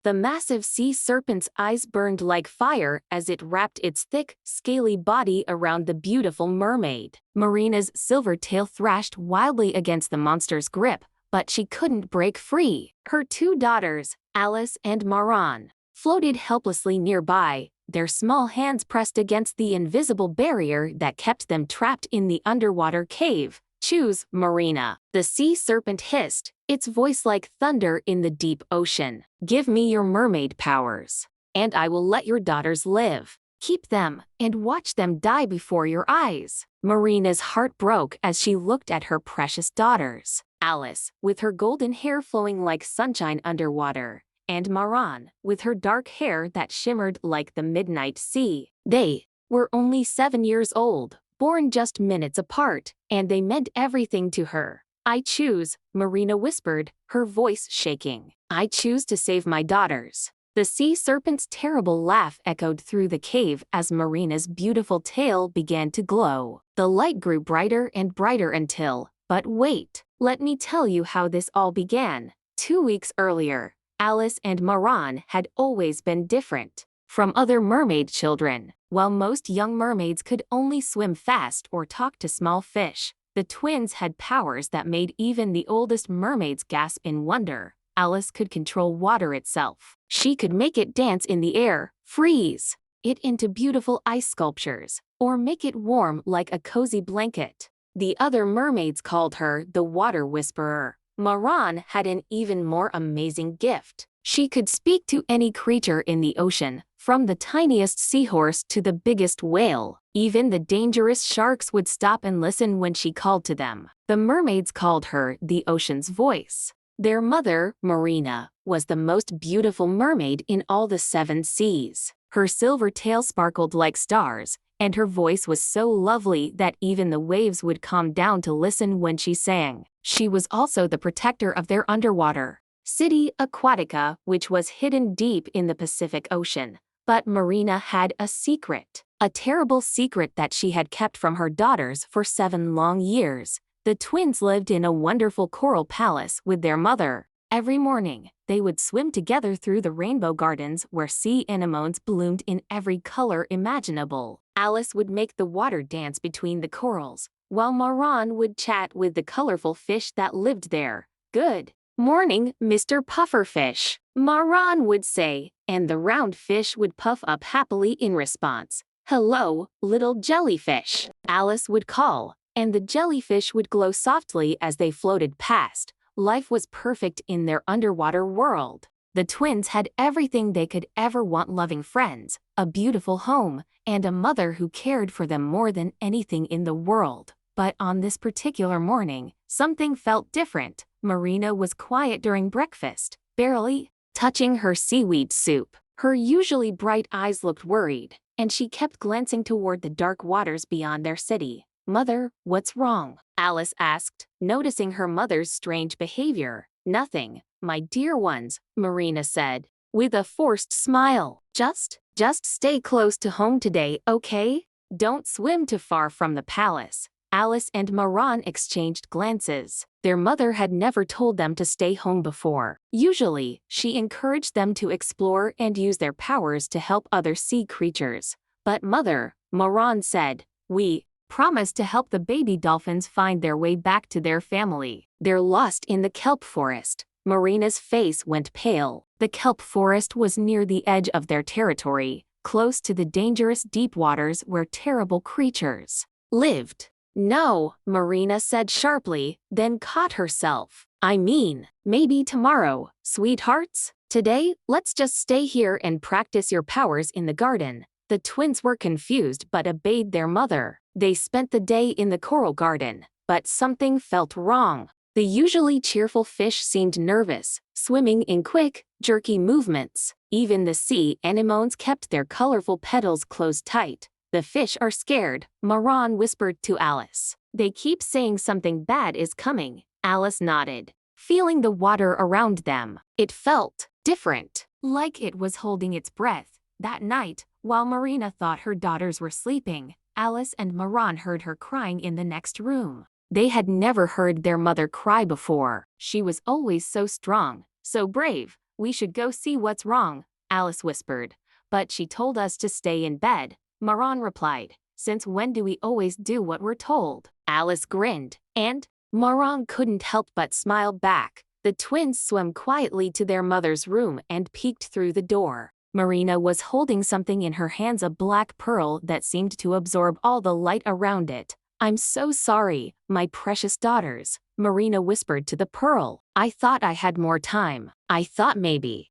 The massive sea serpent's eyes burned like fire as it wrapped its thick, scaly body around the beautiful mermaid. Marina's silver tail thrashed wildly against the monster's grip, but she couldn't break free. Her two daughters, Alice and Maran, floated helplessly nearby, their small hands pressed against the invisible barrier that kept them trapped in the underwater cave. Choose, Marina. The sea serpent hissed, its voice like thunder in the deep ocean. Give me your mermaid powers, and I will let your daughters live. Keep them, and watch them die before your eyes. Marina's heart broke as she looked at her precious daughters. Alice, with her golden hair flowing like sunshine underwater, and Maran, with her dark hair that shimmered like the midnight sea. They were only 7 years old, born just minutes apart, and they meant everything to her. I choose, Marina whispered, her voice shaking. I choose to save my daughters. The sea serpent's terrible laugh echoed through the cave as Marina's beautiful tail began to glow. The light grew brighter and brighter until, but wait, let me tell you how this all began. 2 weeks earlier, Alice and Maran had always been different from other mermaid children. While most young mermaids could only swim fast or talk to small fish, the twins had powers that made even the oldest mermaids gasp in wonder. Alice could control water itself. She could make it dance in the air, freeze it into beautiful ice sculptures, or make it warm like a cozy blanket. The other mermaids called her the Water Whisperer. Maran had an even more amazing gift. She could speak to any creature in the ocean, from the tiniest seahorse to the biggest whale. Even the dangerous sharks would stop and listen when she called to them. The mermaids called her the ocean's voice. Their mother, Marina, was the most beautiful mermaid in all the 7 seas. Her silver tail sparkled like stars, and her voice was so lovely that even the waves would calm down to listen when she sang. She was also the protector of their underwater city Aquatica, which was hidden deep in the Pacific Ocean. But Marina had a secret. A terrible secret that she had kept from her daughters for 7 long years. The twins lived in a wonderful coral palace with their mother. Every morning, they would swim together through the rainbow gardens where sea anemones bloomed in every color imaginable. Alice would make the water dance between the corals, while Maran would chat with the colorful fish that lived there. Good morning, Mr. Pufferfish, Maran would say, and the round fish would puff up happily in response. Hello, little jellyfish, Alice would call, and the jellyfish would glow softly as they floated past. Life was perfect in their underwater world. The twins had everything they could ever want: loving friends, a beautiful home, and a mother who cared for them more than anything in the world. But on this particular morning, something felt different. Marina was quiet during breakfast, barely touching her seaweed soup. Her usually bright eyes looked worried, and she kept glancing toward the dark waters beyond their city. Mother, what's wrong? Alice asked, noticing her mother's strange behavior. Nothing, my dear ones, Marina said, with a forced smile. Just stay close to home today, okay? Don't swim too far from the palace. Alice and Maran exchanged glances. Their mother had never told them to stay home before. Usually, she encouraged them to explore and use their powers to help other sea creatures. But Mother, Maran said, we promise to help the baby dolphins find their way back to their family. They're lost in the kelp forest. Marina's face went pale. The kelp forest was near the edge of their territory, close to the dangerous deep waters where terrible creatures lived. No, Marina said sharply, then caught herself. I mean, maybe tomorrow, sweethearts? Today, let's just stay here and practice your powers in the garden. The twins were confused but obeyed their mother. They spent the day in the coral garden, but something felt wrong. The usually cheerful fish seemed nervous, swimming in quick, jerky movements. Even the sea anemones kept their colorful petals closed tight. The fish are scared, Maran whispered to Alice. They keep saying something bad is coming. Alice nodded, feeling the water around them. It felt different, like it was holding its breath. That night, while Marina thought her daughters were sleeping, Alice and Maran heard her crying in the next room. They had never heard their mother cry before. She was always so strong, so brave, We should go see what's wrong, Alice whispered. But she told us to stay in bed, Maran replied. Since when do we always do what we're told? Alice grinned, and Maran couldn't help but smile back. The twins swam quietly to their mother's room and peeked through the door. Marina was holding something in her hands, a black pearl that seemed to absorb all the light around it. I'm so sorry, my precious daughters, Marina whispered to the pearl. I thought I had more time. I thought maybe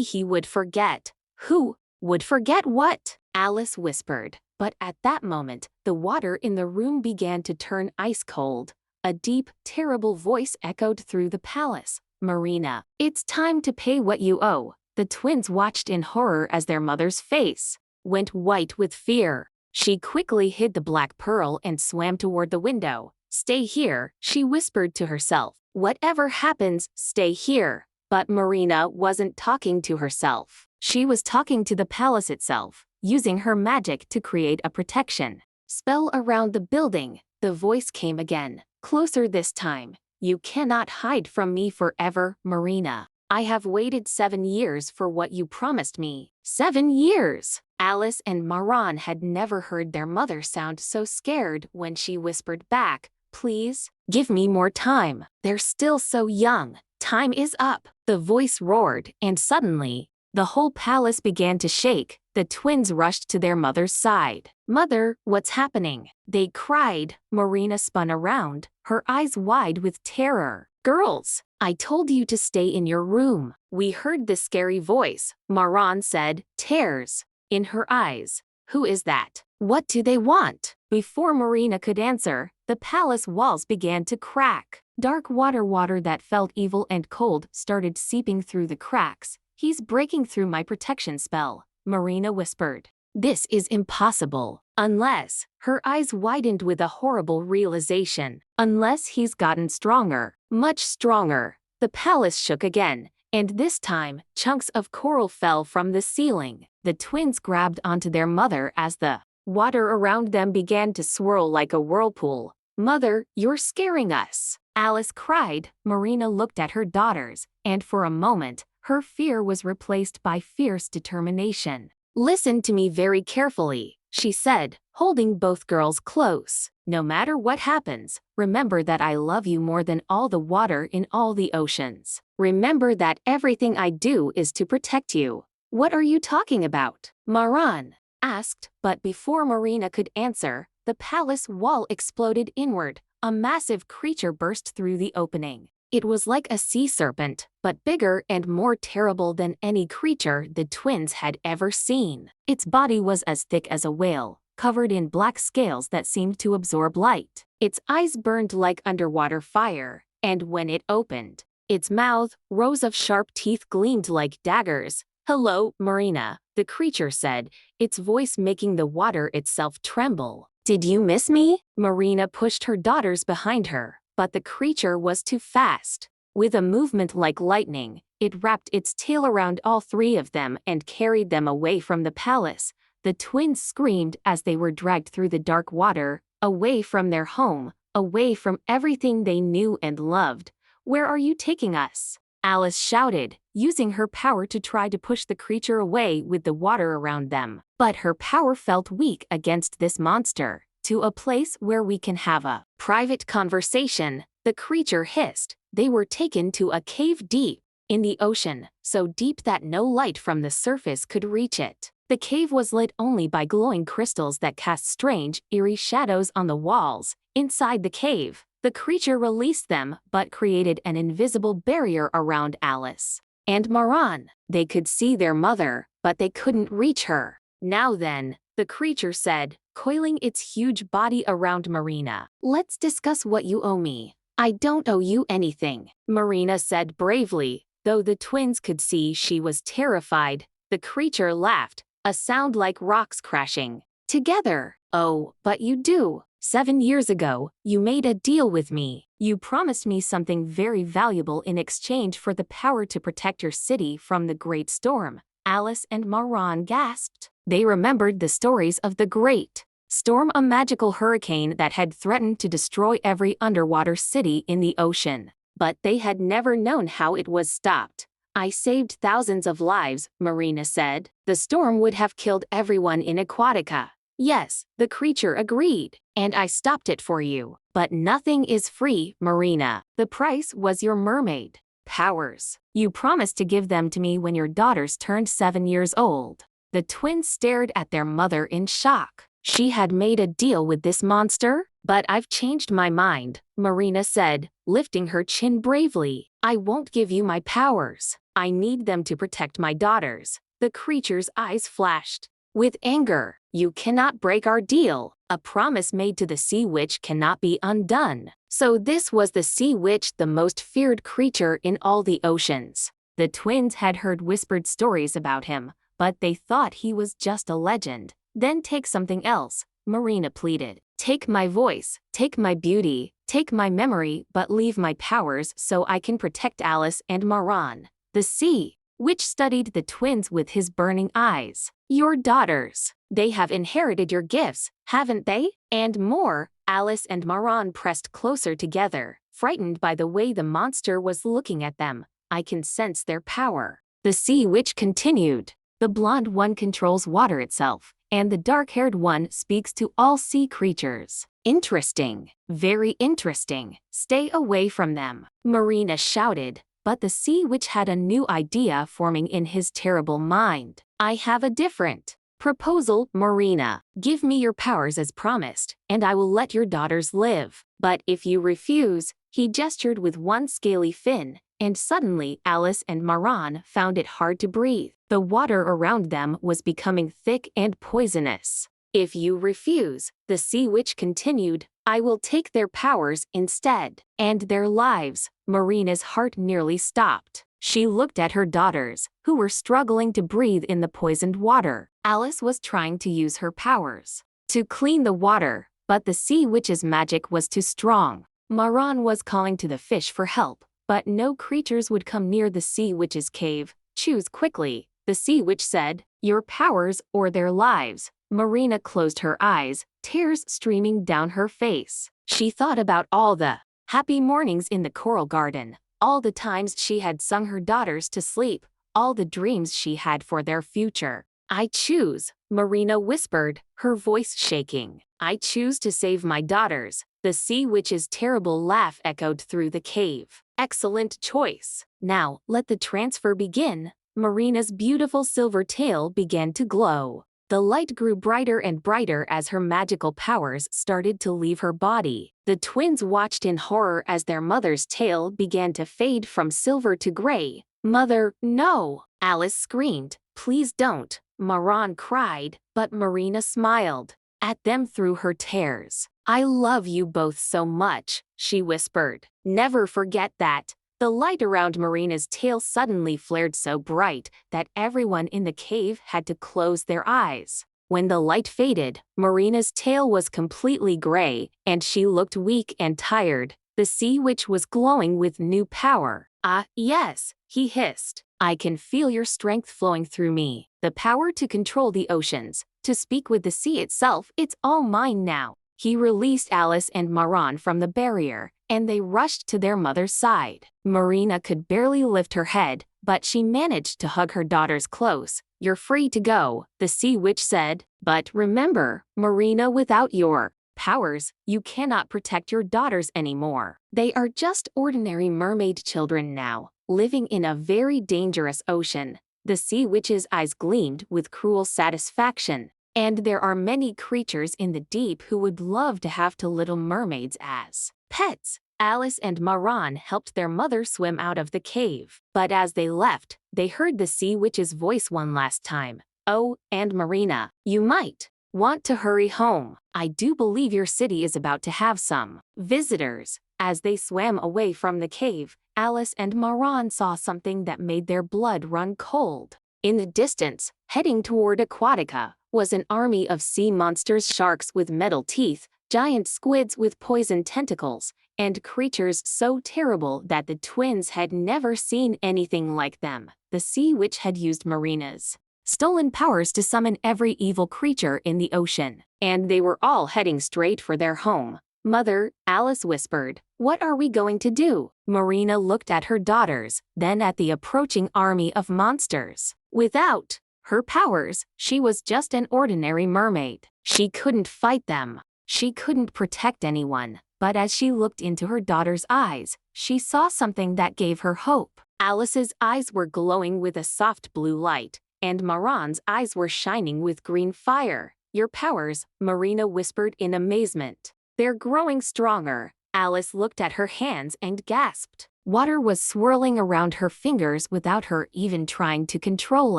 he would forget. Who would forget what? Alice whispered. But at that moment, the water in the room began to turn ice cold. A deep, terrible voice echoed through the palace. Marina, it's time to pay what you owe. The twins watched in horror as their mother's face went white with fear. She quickly hid the black pearl and swam toward the window. Stay here, she whispered to herself. Whatever happens, stay here. But Marina wasn't talking to herself. She was talking to the palace itself, using her magic to create a protection spell around the building. The voice came again, closer this time. You cannot hide from me forever, Marina. I have waited 7 years for what you promised me. 7 years! Alice and Maran had never heard their mother sound so scared when she whispered back, Please, give me more time. They're still so young. Time is up. The voice roared, and suddenly, the whole palace began to shake. The twins rushed to their mother's side. Mother, what's happening? They cried. Marina spun around, her eyes wide with terror. Girls, I told you to stay in your room. We heard the scary voice. Maran said, tears in her eyes. Who is that? What do they want? Before Marina could answer, the palace walls began to crack. Dark water that felt evil and cold started seeping through the cracks. He's breaking through my protection spell, Marina whispered. This is impossible. Unless, her eyes widened with a horrible realization. Unless he's gotten stronger, much stronger. The palace shook again, and this time, chunks of coral fell from the ceiling. The twins grabbed onto their mother as the water around them began to swirl like a whirlpool. Mother, you're scaring us, Alice cried. Marina looked at her daughters, and for a moment, her fear was replaced by fierce determination. Listen to me very carefully, she said, holding both girls close. No matter what happens, remember that I love you more than all the water in all the oceans. Remember that everything I do is to protect you. What are you talking about? Maran asked, but before Marina could answer, the palace wall exploded inward. A massive creature burst through the opening. It was like a sea serpent, but bigger and more terrible than any creature the twins had ever seen. Its body was as thick as a whale, covered in black scales that seemed to absorb light. Its eyes burned like underwater fire, and when it opened, its mouth, rows of sharp teeth gleamed like daggers. Hello, Marina, the creature said, its voice making the water itself tremble. Did you miss me? Marina pushed her daughters behind her. But the creature was too fast. With a movement like lightning, it wrapped its tail around all 3 of them and carried them away from the palace. The twins screamed as they were dragged through the dark water, away from their home, away from everything they knew and loved. Where are you taking us? Alice shouted, using her power to try to push the creature away with the water around them. But her power felt weak against this monster. To a place where we can have a private conversation, the creature hissed. They were taken to a cave deep in the ocean, so deep that no light from the surface could reach it. The cave was lit only by glowing crystals that cast strange, eerie shadows on the walls. Inside the cave, the creature released them but created an invisible barrier around Alice and Maran. They could see their mother, but they couldn't reach her. Now then, the creature said, coiling its huge body around Marina. Let's discuss what you owe me. I don't owe you anything, Marina said bravely, though the twins could see she was terrified. The creature laughed, a sound like rocks crashing together. Oh, but you do. 7 years ago, you made a deal with me. You promised me something very valuable in exchange for the power to protect your city from the great storm. Alice and Maran gasped. They remembered the stories of the great storm, a magical hurricane that had threatened to destroy every underwater city in the ocean. But they had never known how it was stopped. I saved thousands of lives, Marina said. The storm would have killed everyone in Aquatica. Yes, the creature agreed. And I stopped it for you. But nothing is free, Marina. The price was your mermaid powers. You promised to give them to me when your daughters turned 7 years old. The twins stared at their mother in shock. She had made a deal with this monster? But I've changed my mind, Marina said, lifting her chin bravely. I won't give you my powers. I need them to protect my daughters. The creature's eyes flashed with anger. You cannot break our deal. A promise made to the sea witch cannot be undone. So this was the sea witch, the most feared creature in all the oceans. The twins had heard whispered stories about him, but they thought he was just a legend. Then take something else, Marina pleaded. Take my voice, take my beauty, take my memory, but leave my powers so I can protect Alice and Maran. The sea witch studied the twins with his burning eyes. Your daughters. They have inherited your gifts, haven't they? And more. Alice and Maran pressed closer together, frightened by the way the monster was looking at them. I can sense their power. The sea witch continued. The blonde one controls water itself, and the dark-haired one speaks to all sea creatures. Interesting. Very interesting. Stay away from them, Marina shouted. But the sea witch had a new idea forming in his terrible mind. I have a different proposal, Marina. Give me your powers as promised, and I will let your daughters live. But if you refuse, he gestured with one scaly fin, and suddenly Alice and Maran found it hard to breathe. The water around them was becoming thick and poisonous. If you refuse, the sea witch continued, I will take their powers instead. And their lives. Marina's heart nearly stopped. She looked at her daughters, who were struggling to breathe in the poisoned water. Alice was trying to use her powers to clean the water, but the sea witch's magic was too strong. Maran was calling to the fish for help, but no creatures would come near the sea witch's cave. Choose quickly, the sea witch said, your powers or their lives. Marina closed her eyes, tears streaming down her face. She thought about all the happy mornings in the coral garden, all the times she had sung her daughters to sleep, all the dreams she had for their future. I choose, Marina whispered, her voice shaking. I choose to save my daughters. The sea witch's terrible laugh echoed through the cave. Excellent choice. Now, let the transfer begin. Marina's beautiful silver tail began to glow. The light grew brighter and brighter as her magical powers started to leave her body. The twins watched in horror as their mother's tail began to fade from silver to gray. Mother, no! Alice screamed. Please don't, Maran cried, but Marina smiled at them through her tears. I love you both so much, she whispered. Never forget that. The light around Marina's tail suddenly flared so bright that everyone in the cave had to close their eyes. When the light faded, Marina's tail was completely gray, and she looked weak and tired. The sea witch was glowing with new power. Ah, yes, he hissed. I can feel your strength flowing through me. The power to control the oceans, to speak with the sea itself, it's all mine now. He released Alice and Maran from the barrier, and they rushed to their mother's side. Marina could barely lift her head, but she managed to hug her daughters close. You're free to go, the sea witch said. But remember, Marina, without your powers, you cannot protect your daughters anymore. They are just ordinary mermaid children now, living in a very dangerous ocean. The sea witch's eyes gleamed with cruel satisfaction. And there are many creatures in the deep who would love to have two little mermaids as pets. Alice and Maran helped their mother swim out of the cave. But as they left, they heard the sea witch's voice one last time. Oh, and Marina, you might want to hurry home. I do believe your city is about to have some visitors. As they swam away from the cave, Alice and Maran saw something that made their blood run cold. In the distance, heading toward Aquatica, was an army of sea monsters, sharks with metal teeth, giant squids with poison tentacles, and creatures so terrible that the twins had never seen anything like them. The sea witch had used Marina's stolen powers to summon every evil creature in the ocean, and they were all heading straight for their home. Mother, Alice whispered, what are we going to do? Marina looked at her daughters, then at the approaching army of monsters. Without her powers, she was just an ordinary mermaid. She couldn't fight them. She couldn't protect anyone. But as she looked into her daughter's eyes, she saw something that gave her hope. Alice's eyes were glowing with a soft blue light, and Maran's eyes were shining with green fire. Your powers, Marina whispered in amazement. They're growing stronger. Alice looked at her hands and gasped. Water was swirling around her fingers without her even trying to control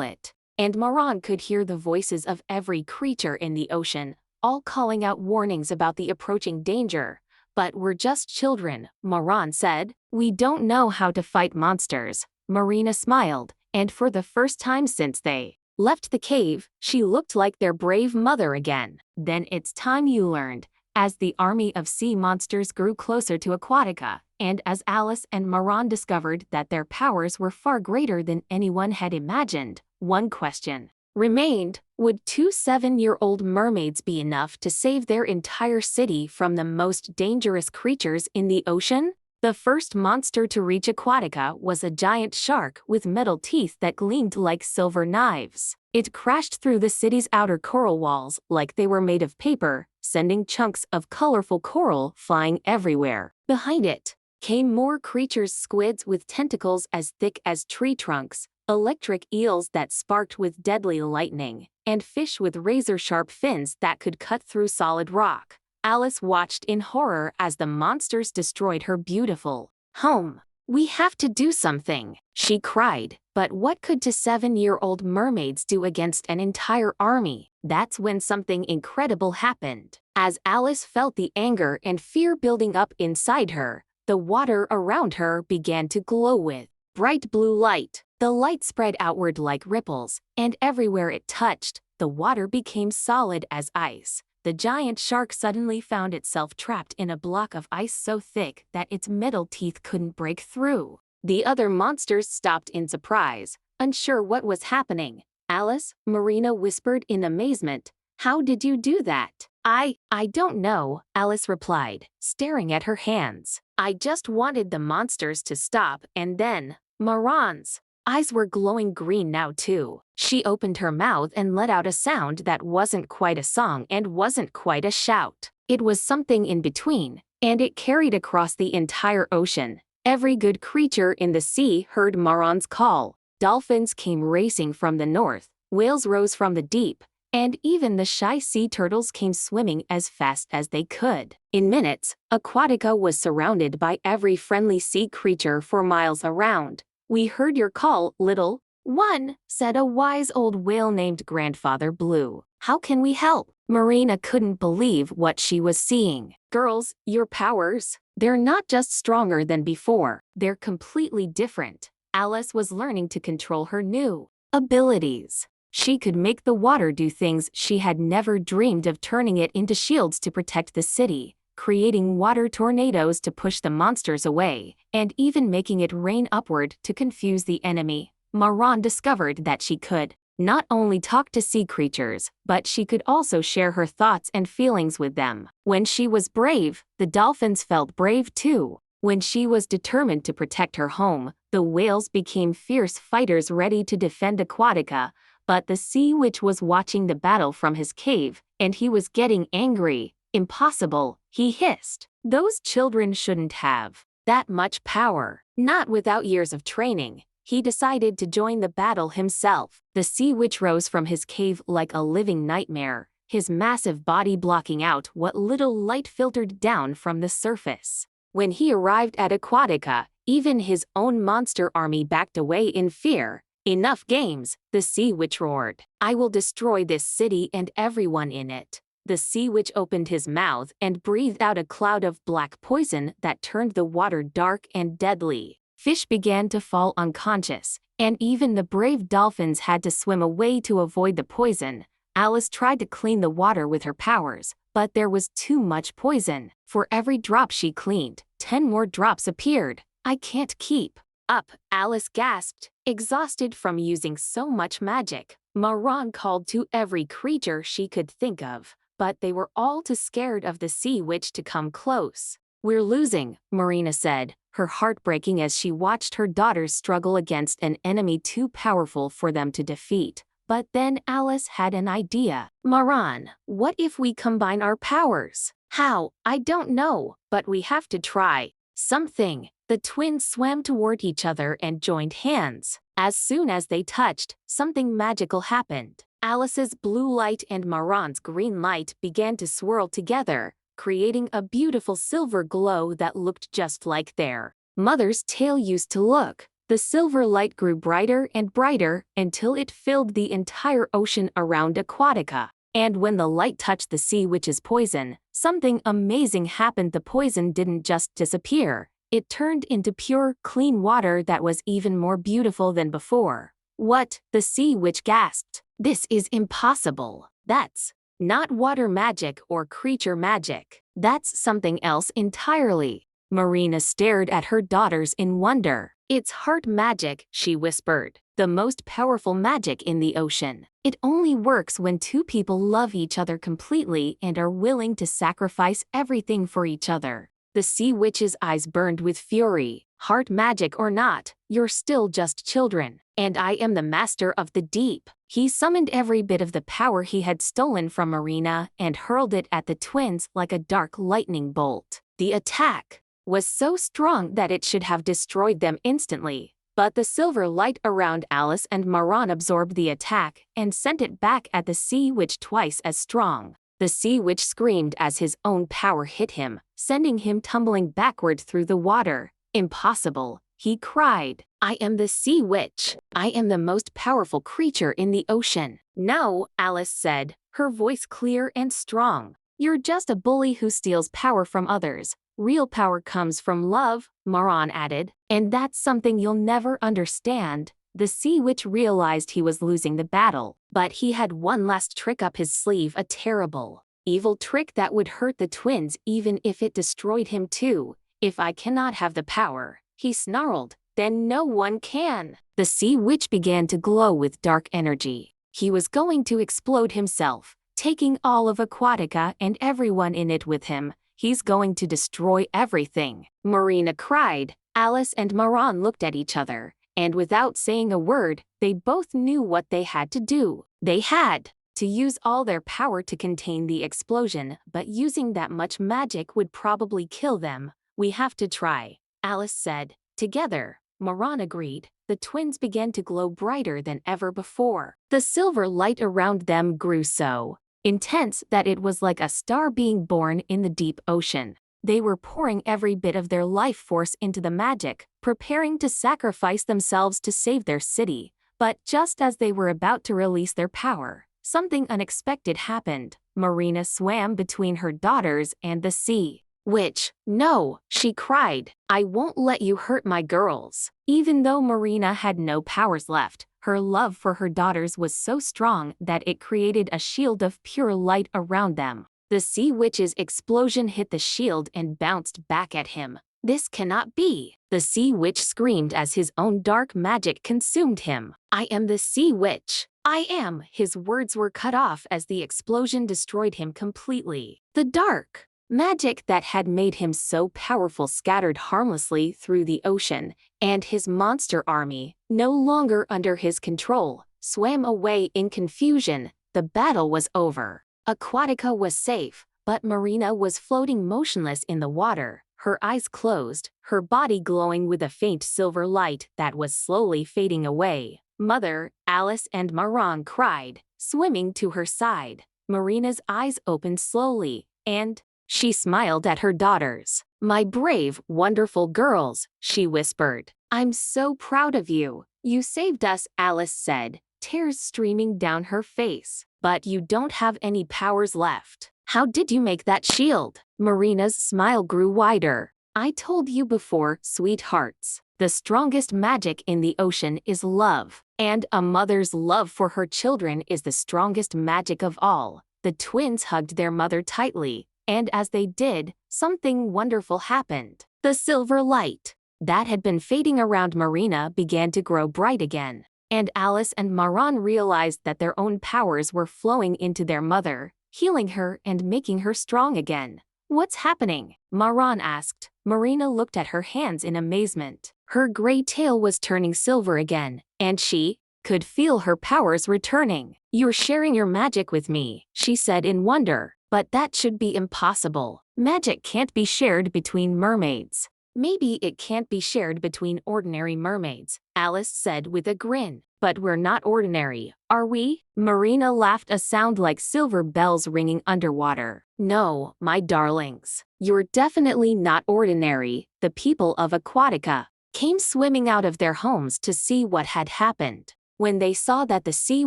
it. And Maran could hear the voices of every creature in the ocean, all calling out warnings about the approaching danger. But we're just children, Maran said. We don't know how to fight monsters. Marina smiled, and for the first time since they left the cave, she looked like their brave mother again. Then it's time you learned. As the army of sea monsters grew closer to Aquatica, and as Alice and Maran discovered that their powers were far greater than anyone had imagined, one question remained: would 2 7-year-old mermaids be enough to save their entire city from the most dangerous creatures in the ocean? The first monster to reach Aquatica was a giant shark with metal teeth that gleamed like silver knives. It crashed through the city's outer coral walls like they were made of paper, sending chunks of colorful coral flying everywhere. Behind it came more creatures: squids with tentacles as thick as tree trunks, electric eels that sparked with deadly lightning, and fish with razor-sharp fins that could cut through solid rock. Alice watched in horror as the monsters destroyed her beautiful home. We have to do something, she cried. But what could 2 7-year-old mermaids do against an entire army? That's when something incredible happened. As Alice felt the anger and fear building up inside her, the water around her began to glow with bright blue light. The light spread outward like ripples, and everywhere it touched, the water became solid as ice. The giant shark suddenly found itself trapped in a block of ice so thick that its metal teeth couldn't break through. The other monsters stopped in surprise, unsure what was happening. Alice, Marina whispered in amazement, how did you do that? I don't know, Alice replied, staring at her hands. I just wanted the monsters to stop, and then, Maran's eyes were glowing green now too. She opened her mouth and let out a sound that wasn't quite a song and wasn't quite a shout. It was something in between, and it carried across the entire ocean. Every good creature in the sea heard Maran's call. Dolphins came racing from the north, whales rose from the deep, and even the shy sea turtles came swimming as fast as they could. In minutes, Aquatica was surrounded by every friendly sea creature for miles around. We heard your call, little one, said a wise old whale named Grandfather Blue. How can we help? Marina couldn't believe what she was seeing. Girls, your powers, they're not just stronger than before, they're completely different. Alice was learning to control her new abilities. She could make the water do things she had never dreamed of, turning it into shields to protect the city, creating water tornadoes to push the monsters away, and even making it rain upward to confuse the enemy. Maran discovered that she could not only talk to sea creatures, but she could also share her thoughts and feelings with them. When she was brave, the dolphins felt brave too. When she was determined to protect her home, the whales became fierce fighters ready to defend Aquatica. But the sea witch was watching the battle from his cave, and he was getting angry. Impossible, he hissed. Those children shouldn't have that much power. Not without years of training. He decided to join the battle himself. The sea witch rose from his cave like a living nightmare, his massive body blocking out what little light filtered down from the surface. When he arrived at Aquatica, even his own monster army backed away in fear. Enough games, the sea witch roared. I will destroy this city and everyone in it. The sea witch opened his mouth and breathed out a cloud of black poison that turned the water dark and deadly. Fish began to fall unconscious, and even the brave dolphins had to swim away to avoid the poison. Alice tried to clean the water with her powers, but there was too much poison. For every drop she cleaned, 10 more drops appeared. I can't keep up, Alice gasped, exhausted from using so much magic. Maran called to every creature she could think of, but they were all too scared of the sea witch to come close. "We're losing," Marina said, her heart breaking as she watched her daughters struggle against an enemy too powerful for them to defeat. But then Alice had an idea. "Maran, what if we combine our powers?" "How? I don't know, but we have to try." "Something." The twins swam toward each other and joined hands. As soon as they touched, something magical happened. Alice's blue light and Maran's green light began to swirl together, creating a beautiful silver glow that looked just like their mother's tail used to look. The silver light grew brighter and brighter until it filled the entire ocean around Aquatica. And when the light touched the sea witch's poison, something amazing happened. The poison didn't just disappear. It turned into pure, clean water that was even more beautiful than before. "What?" the sea witch gasped. "This is impossible. That's not water magic or creature magic. That's something else entirely." Marina stared at her daughters in wonder. "It's heart magic," she whispered. "The most powerful magic in the ocean. It only works when two people love each other completely and are willing to sacrifice everything for each other." The sea witch's eyes burned with fury. "Heart magic or not, you're still just children, and I am the master of the deep." He summoned every bit of the power he had stolen from Marina and hurled it at the twins like a dark lightning bolt. The attack was so strong that it should have destroyed them instantly, but the silver light around Alice and Maran absorbed the attack and sent it back at the sea witch twice as strong. The sea witch screamed as his own power hit him, sending him tumbling backward through the water. "Impossible," he cried. "I am the sea witch. I am the most powerful creature in the ocean." "No," Alice said, her voice clear and strong. "You're just a bully who steals power from others. Real power comes from love," Maran added. "And that's something you'll never understand." The sea witch realized he was losing the battle, but he had one last trick up his sleeve, a terrible, evil trick that would hurt the twins even if it destroyed him too. "If I cannot have the power," he snarled, "then no one can." The sea witch began to glow with dark energy. He was going to explode himself, taking all of Aquatica and everyone in it with him. "He's going to destroy everything," Marina cried. Alice and Maran looked at each other, and without saying a word, they both knew what they had to do. They had to use all their power to contain the explosion, but using that much magic would probably kill them. "We have to try," Alice said. Together, Maran agreed. The twins began to glow brighter than ever before. The silver light around them grew so intense that it was like a star being born in the deep ocean. They were pouring every bit of their life force into the magic, preparing to sacrifice themselves to save their city. But just as they were about to release their power, something unexpected happened. Marina swam between her daughters and the sea witch. "No," she cried. "I won't let you hurt my girls." Even though Marina had no powers left, her love for her daughters was so strong that it created a shield of pure light around them. The sea witch's explosion hit the shield and bounced back at him. "This cannot be!" The sea witch screamed as his own dark magic consumed him. "I am the sea witch. I am!" His words were cut off as the explosion destroyed him completely. The dark magic that had made him so powerful scattered harmlessly through the ocean, and his monster army, no longer under his control, swam away in confusion. The battle was over. Aquatica was safe, but Marina was floating motionless in the water, her eyes closed, her body glowing with a faint silver light that was slowly fading away. "Mother," Alice and Maran cried, swimming to her side. Marina's eyes opened slowly, and she smiled at her daughters. "My brave, wonderful girls," she whispered. "I'm so proud of you. You saved us," Alice said, tears streaming down her face. "But you don't have any powers left. How did you make that shield?" Marina's smile grew wider. "I told you before, sweethearts. The strongest magic in the ocean is love, and a mother's love for her children is the strongest magic of all." The twins hugged their mother tightly, and as they did, something wonderful happened. The silver light that had been fading around Marina began to grow bright again, and Alice and Maran realized that their own powers were flowing into their mother. healing her and making her strong again. What's happening? Maran asked. Marina looked at her hands in amazement. Her gray tail was turning silver again, and she could feel her powers returning. You're sharing your magic with me, she said in wonder. But that should be impossible. Magic can't be shared between mermaids. Maybe it can't be shared between ordinary mermaids, Alice said with a grin. But we're not ordinary, are we? Marina laughed, a sound like silver bells ringing underwater. No, my darlings. You're definitely not ordinary. The people of Aquatica came swimming out of their homes to see what had happened. When they saw that the sea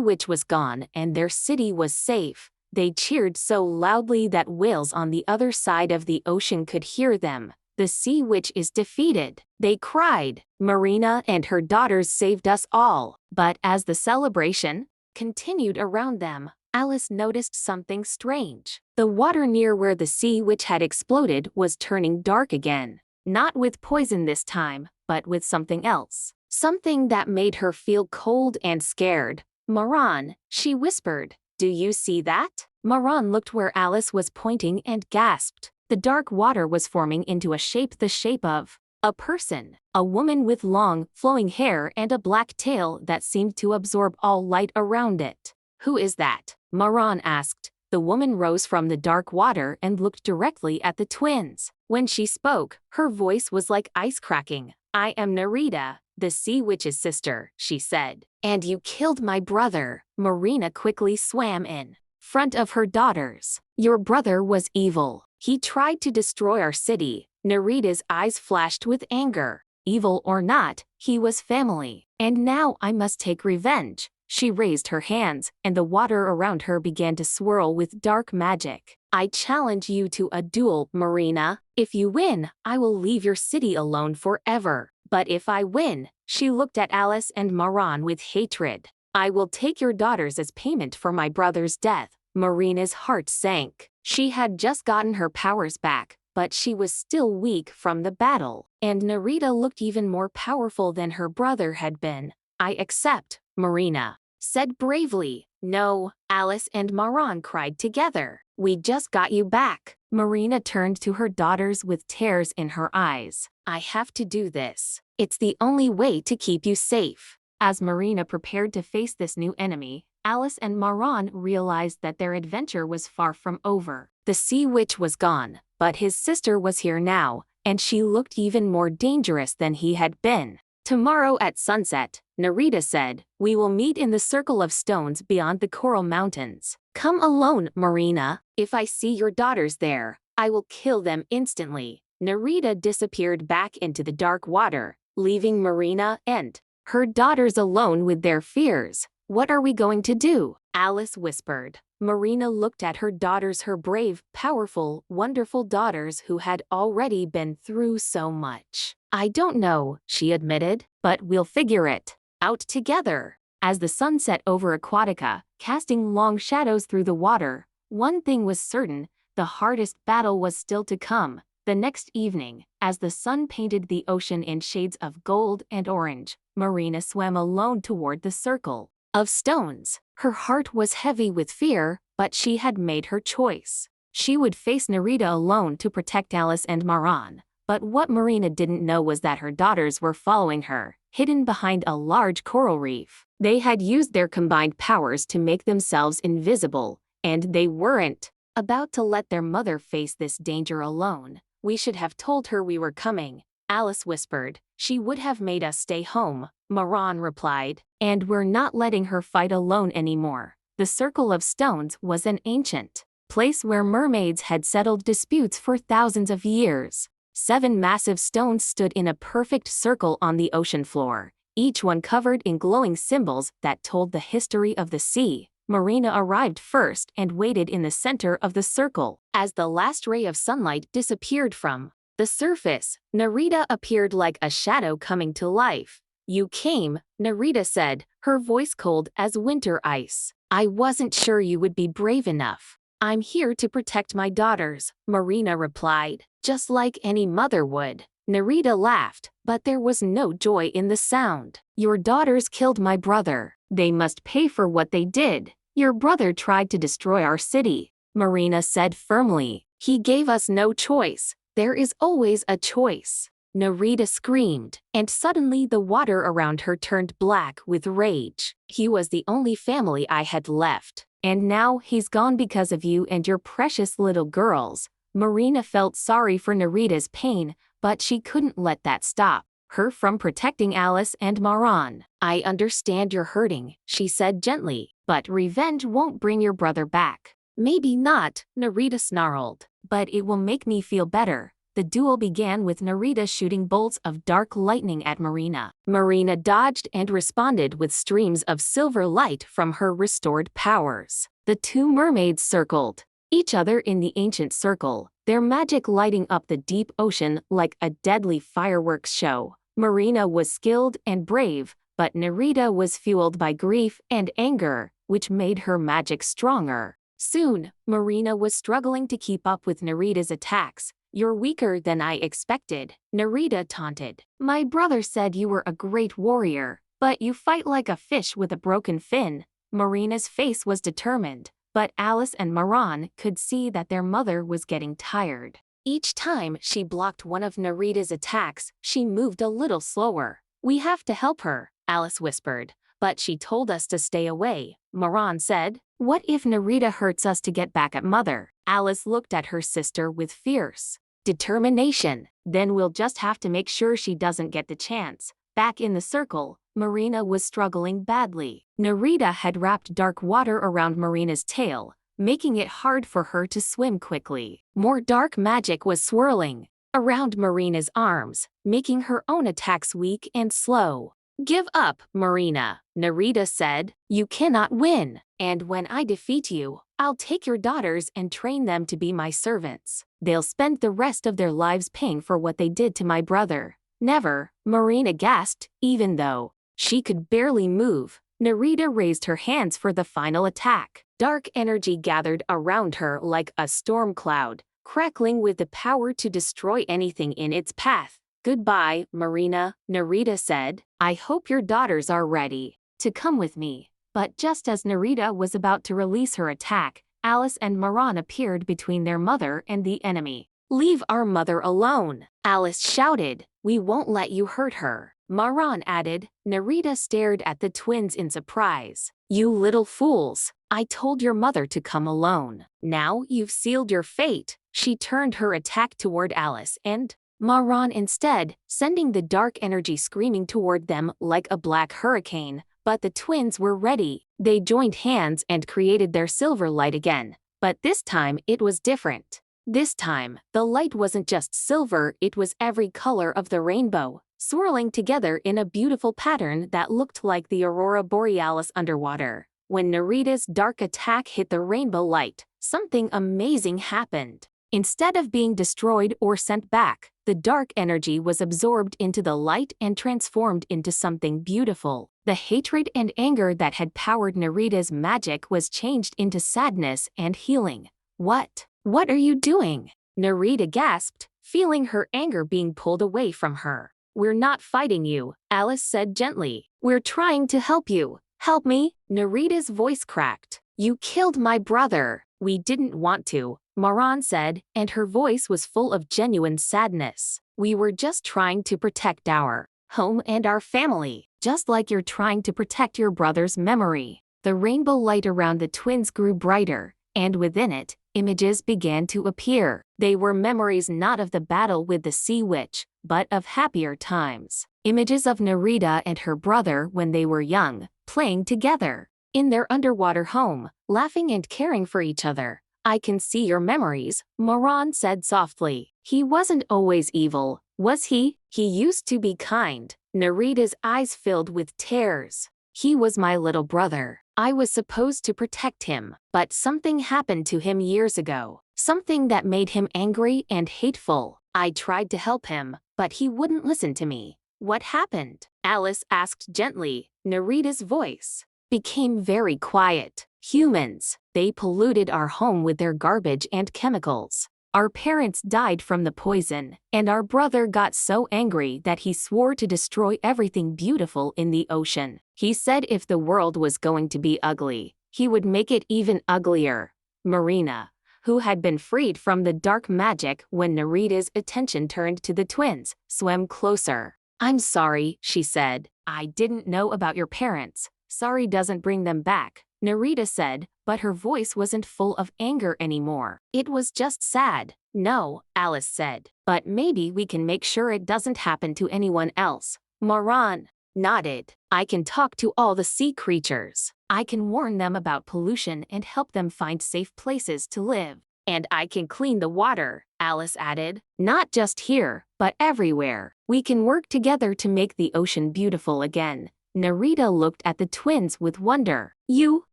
witch was gone and their city was safe, they cheered so loudly that whales on the other side of the ocean could hear them. The sea witch is defeated, they cried. Marina and her daughters saved us all. But as the celebration continued around them, Alice noticed something strange. The water near where the sea witch had exploded was turning dark again. Not with poison this time, but with something else. Something that made her feel cold and scared. Maran, she whispered. Do you see that? Maran looked where Alice was pointing and gasped. The dark water was forming into the shape of a person, a woman with long, flowing hair and a black tail that seemed to absorb all light around it. Who is that? Maran asked. The woman rose from the dark water and looked directly at the twins. When she spoke, her voice was like ice cracking. I am Nerida, the sea witch's sister, she said. And you killed my brother. Marina quickly swam in front of her daughters. Your brother was evil. He tried to destroy our city. Nerida's eyes flashed with anger. Evil or not, he was family. And now I must take revenge. She raised her hands, and the water around her began to swirl with dark magic. I challenge you to a duel, Marina. If you win, I will leave your city alone forever. But if I win, she looked at Alice and Maran with hatred. I will take your daughters as payment for my brother's death. Marina's heart sank. She had just gotten her powers back, but she was still weak from the battle. And Nerida looked even more powerful than her brother had been. I accept, Marina said bravely. No, Alice and Maran cried together. We just got you back. Marina turned to her daughters with tears in her eyes. I have to do this. It's the only way to keep you safe. As Marina prepared to face this new enemy, Alice and Maran realized that their adventure was far from over. The sea witch was gone, but his sister was here now, and she looked even more dangerous than he had been. Tomorrow at sunset, Nerida said, we will meet in the circle of stones beyond the coral mountains. Come alone, Marina. If I see your daughters there, I will kill them instantly. Nerida disappeared back into the dark water, leaving Marina and her daughters alone with their fears. What are we going to do? Alice whispered. Marina looked at her daughters, her brave, powerful, wonderful daughters who had already been through so much. I don't know, she admitted, but we'll figure it out together. As the sun set over Aquatica, casting long shadows through the water, one thing was certain, the hardest battle was still to come. The next evening, as the sun painted the ocean in shades of gold and orange, Marina swam alone toward the circle of stones. Her heart was heavy with fear, but she had made her choice. She would face Nerida alone to protect Alice and Maran. But what Marina didn't know was that her daughters were following her, hidden behind a large coral reef. They had used their combined powers to make themselves invisible, and they weren't about to let their mother face this danger alone. We should have told her we were coming, Alice whispered. She would have made us stay home, Maran replied. And we're not letting her fight alone anymore. The Circle of Stones was an ancient place where mermaids had settled disputes for thousands of years. 7 massive stones stood in a perfect circle on the ocean floor, each one covered in glowing symbols that told the history of the sea. Marina arrived first and waited in the center of the circle. As the last ray of sunlight disappeared from the surface, Nerida appeared like a shadow coming to life. You came, Nerida said, her voice cold as winter ice. I wasn't sure you would be brave enough. I'm here to protect my daughters, Marina replied, just like any mother would. Nerida laughed, but there was no joy in the sound. Your daughters killed my brother. They must pay for what they did. Your brother tried to destroy our city. Marina said firmly. He gave us no choice. There is always a choice. Nerida screamed, and suddenly the water around her turned black with rage. He was the only family I had left. And now he's gone because of you and your precious little girls. Marina felt sorry for Nerida's pain, but she couldn't let that stop her from protecting Alice and Maran. I understand you're hurting, she said gently, but revenge won't bring your brother back. Maybe not, Nerida snarled, but it will make me feel better. The duel began with Nerida shooting bolts of dark lightning at Marina. Marina dodged and responded with streams of silver light from her restored powers. The two mermaids circled each other in the ancient circle, their magic lighting up the deep ocean like a deadly fireworks show. Marina was skilled and brave, but Nerida was fueled by grief and anger, which made her magic stronger. Soon, Marina was struggling to keep up with Nerida's attacks. You're weaker than I expected, Nerida taunted. My brother said you were a great warrior, but you fight like a fish with a broken fin. Marina's face was determined, but Alice and Maran could see that their mother was getting tired. Each time she blocked one of Nerida's attacks, she moved a little slower. We have to help her, Alice whispered, but she told us to stay away. Maran said, what if Nerida hurts us to get back at Mother? Alice looked at her sister with fierce determination. Then we'll just have to make sure she doesn't get the chance. Back in the circle, Marina was struggling badly. Nerida had wrapped dark water around Marina's tail, making it hard for her to swim quickly. More dark magic was swirling around Marina's arms, making her own attacks weak and slow. Give up, Marina, Nerida said. You cannot win. And when I defeat you, I'll take your daughters and train them to be my servants. They'll spend the rest of their lives paying for what they did to my brother. Never, Marina gasped, even though she could barely move. Nerida raised her hands for the final attack. Dark energy gathered around her like a storm cloud, crackling with the power to destroy anything in its path. Goodbye, Marina, Nerida said. I hope your daughters are ready to come with me. But just as Nerida was about to release her attack, Alice and Maran appeared between their mother and the enemy. Leave our mother alone, Alice shouted. We won't let you hurt her, Maran added. Nerida stared at the twins in surprise. You little fools, I told your mother to come alone. Now you've sealed your fate. She turned her attack toward Alice and Maran instead, sending the dark energy screaming toward them like a black hurricane. But the twins were ready. They joined hands and created their silver light again. But this time it was different. This time, the light wasn't just silver, it was every color of the rainbow, swirling together in a beautiful pattern that looked like the aurora borealis underwater. When Nerida's dark attack hit the rainbow light, something amazing happened. Instead of being destroyed or sent back, the dark energy was absorbed into the light and transformed into something beautiful. The hatred and anger that had powered Nerida's magic was changed into sadness and healing. What are you doing? Nerida gasped, feeling her anger being pulled away from her. We're not fighting you, Alice said gently. We're trying to help you. Help me? Nerida's voice cracked. You killed my brother. We didn't want to, Maran said, and her voice was full of genuine sadness. We were just trying to protect our home and our family, just like you're trying to protect your brother's memory. The rainbow light around the twins grew brighter, and within it, images began to appear. They were memories not of the battle with the sea witch, but of happier times. Images of Nerida and her brother when they were young, playing together in their underwater home, laughing and caring for each other. I can see your memories, Maran said softly. He wasn't always evil, was he? He used to be kind. Nerida's eyes filled with tears. He was my little brother. I was supposed to protect him, but something happened to him years ago. Something that made him angry and hateful. I tried to help him, but he wouldn't listen to me. What happened? Alice asked gently. Nerida's voice became very quiet. Humans. They polluted our home with their garbage and chemicals. Our parents died from the poison, and our brother got so angry that he swore to destroy everything beautiful in the ocean. He said if the world was going to be ugly, he would make it even uglier. Marina, who had been freed from the dark magic when Narita's attention turned to the twins, swam closer. "I'm sorry," she said. "I didn't know about your parents. Sorry doesn't bring them back," Narita said, but her voice wasn't full of anger anymore. It was just sad. "No," Alice said, "but maybe we can make sure it doesn't happen to anyone else." Maran nodded. "I can talk to all the sea creatures. I can warn them about pollution and help them find safe places to live. And I can clean the water," Alice added. "Not just here, but everywhere. We can work together to make the ocean beautiful again." Narita looked at the twins with wonder. You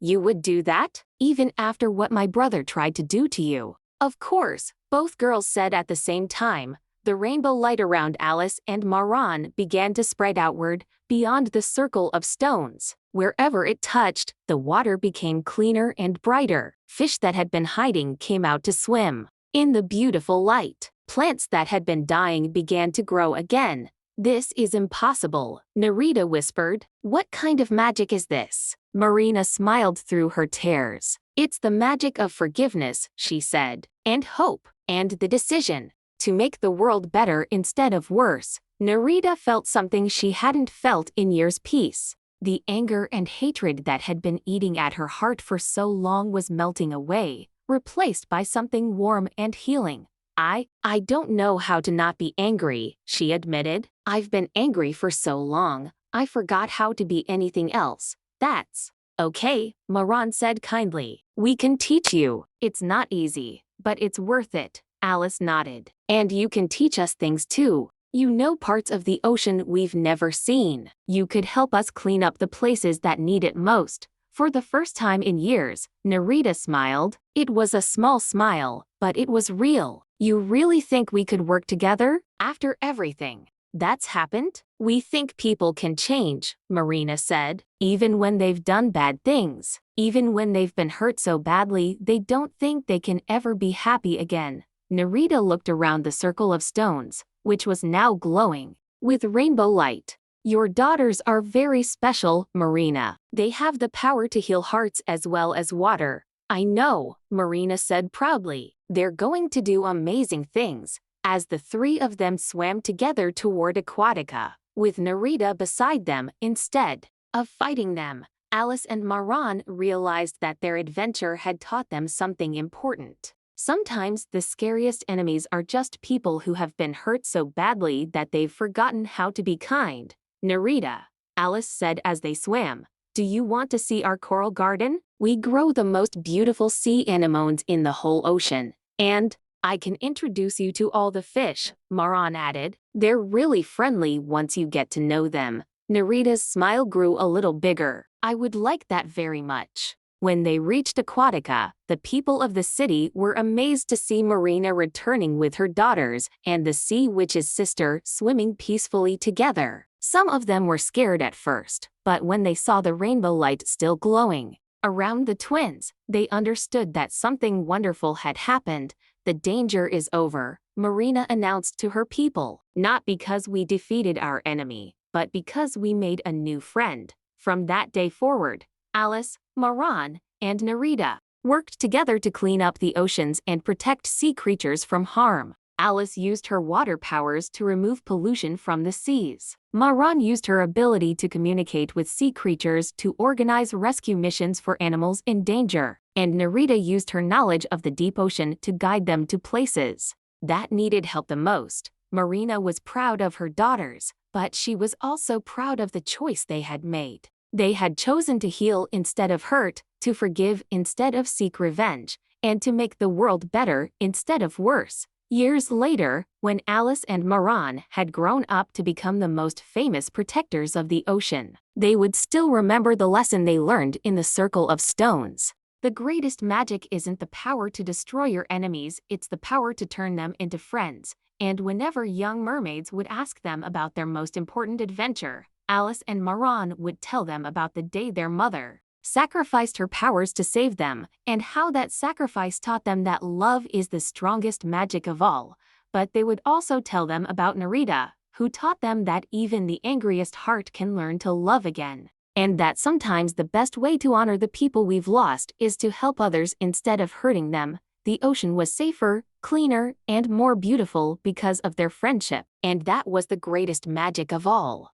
would do that? Even after what my brother tried to do to you?" "Of course," both girls said at the same time. The rainbow light around Alice and Maran began to spread outward, beyond the circle of stones. Wherever it touched, the water became cleaner and brighter. Fish that had been hiding came out to swim in the beautiful light. Plants that had been dying began to grow again. "This is impossible," Narita whispered. "What kind of magic is this?" Marina smiled through her tears. "It's the magic of forgiveness," she said, "and hope, and the decision to make the world better instead of worse." Narita felt something she hadn't felt in years. Peace. The anger and hatred that had been eating at her heart for so long was melting away, replaced by something warm and healing. I don't know how to not be angry," she admitted. "I've been angry for so long, I forgot how to be anything else." "That's okay," Maran said kindly. "We can teach you. It's not easy, but it's worth it." Alice nodded. "And you can teach us things too. You know parts of the ocean we've never seen. You could help us clean up the places that need it most." For the first time in years, Narita smiled. It was a small smile, but it was real. "You really think we could work together? After everything that's happened?" "We think people can change," Marina said, "even when they've done bad things. Even when they've been hurt so badly they don't think they can ever be happy again." Narita looked around the circle of stones, which was now glowing with rainbow light. "Your daughters are very special, Marina. They have the power to heal hearts as well as water." "I know," Marina said proudly. "They're going to do amazing things." As the three of them swam together toward Aquatica, with Narita beside them instead of fighting them, Alice and Maran realized that their adventure had taught them something important. Sometimes the scariest enemies are just people who have been hurt so badly that they've forgotten how to be kind. "Narita," Alice said as they swam, "do you want to see our coral garden? We grow the most beautiful sea anemones in the whole ocean. And I can introduce you to all the fish," Maran added. "They're really friendly once you get to know them." Narita's smile grew a little bigger. "I would like that very much." When they reached Aquatica, the people of the city were amazed to see Marina returning with her daughters and the sea witch's sister swimming peacefully together. Some of them were scared at first, but when they saw the rainbow light still glowing around the twins, they understood that something wonderful had happened. "The danger is over," Marina announced to her people. "Not because we defeated our enemy, but because we made a new friend." From that day forward, Alice, Maran, and Narita worked together to clean up the oceans and protect sea creatures from harm. Alice used her water powers to remove pollution from the seas. Maran used her ability to communicate with sea creatures to organize rescue missions for animals in danger. And Narita used her knowledge of the deep ocean to guide them to places that needed help the most. Marina was proud of her daughters, but she was also proud of the choice they had made. They had chosen to heal instead of hurt, to forgive instead of seek revenge, and to make the world better instead of worse. Years later, when Alice and Maran had grown up to become the most famous protectors of the ocean, they would still remember the lesson they learned in the Circle of Stones. The greatest magic isn't the power to destroy your enemies, it's the power to turn them into friends. And whenever young mermaids would ask them about their most important adventure, Alice and Maran would tell them about the day their mother sacrificed her powers to save them, and how that sacrifice taught them that love is the strongest magic of all. But they would also tell them about Narita, who taught them that even the angriest heart can learn to love again. And that sometimes the best way to honor the people we've lost is to help others instead of hurting them. The ocean was safer, cleaner, and more beautiful because of their friendship, and that was the greatest magic of all.